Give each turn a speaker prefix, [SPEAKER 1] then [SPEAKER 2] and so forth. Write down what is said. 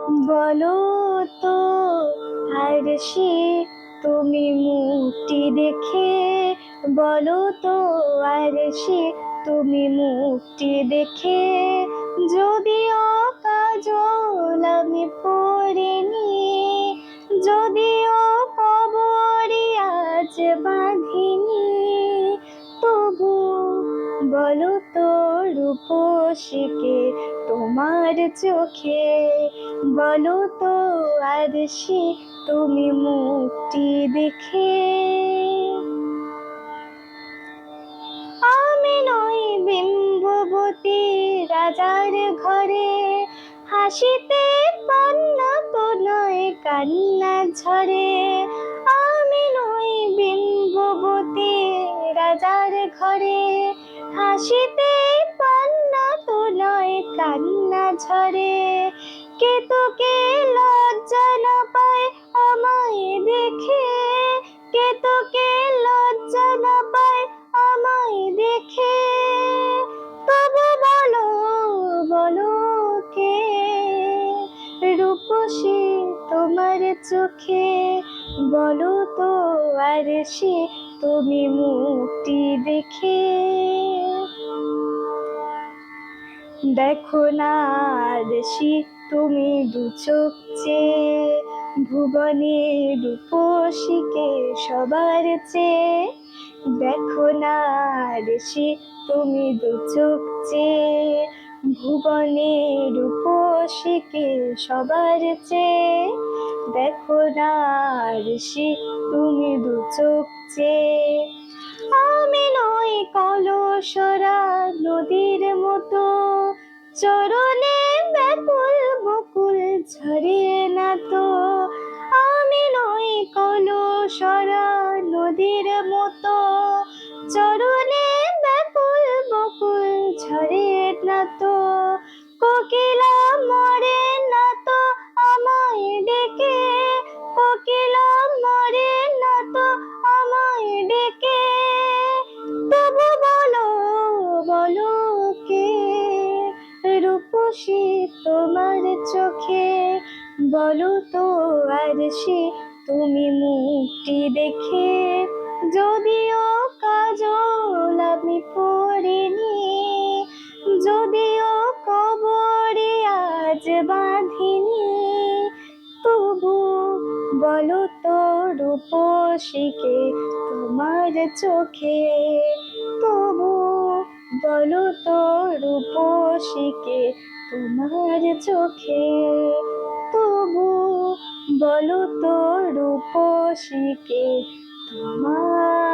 [SPEAKER 1] বলো তো আরশি, তুমি মুক্তি দেখে বলো তো আরশি, তুমি মুক্তি দেখে যদিও কাজল আমি পড়িনি, যদিও কবরে আজ বাঁধিনি, তবু বলো তো রূপসীকে তোমার চোখে, বলো তো আরশি, তুমি মুক্তি দেখে। আমি নই বিম্ববতী রাজার ঘরে, হাসিতে পান্না তো নয় কান্না ঝরে। আমি নই বিম্ববতী রাজার ঘরে, হাসিতে পান্না তো নয় কান্না ঝরে। কেতকে লজ্জা না পায় আমায় দেখে, কেতকে লজ্জা না পায় আমায় দেখে, তবু বলো বলো কে রূপসী তোমার চোখে, বলো তো আরশি, তুমি মুক্তি দেখে। দেখো না আরশি, তুমি দু চোখ চেয়ে ভুবনে রূপসীকে সবার চেয়ে। দেখো না আরশি, তুমি দু চোখ চেয়ে ভুবনে রূপসীকে সবার চেয়ে। দেখো না আরশি, তুমি দু চোখ চেয়ে। আমি নই কলসরা নদীর মতো, চরণে ব্যাকুল বকুল ঝরে না তো। আমি নই কলসরা নদীর মতো, চরণে ব্যাকুল বকুল ঝরে না তো। কোকিলা মরে না তো আমায় ডেকে, কোকিলা মরে না তো আমায় ডেকে, তবু বলো বলো কে রূপসী তোমার চোখে, বলো তো আরশি, তুমি মুক্তি দেখে যদিও কাজল আমি পড়িনি, যদিও কবরে আজ বাঁধিনি, তবু বলো তো রূপসীকে তোমার চোখে, তবু বলো তো রূপসীকে তোমার চোখে, তবু বলো তো রূপসীকে তোমার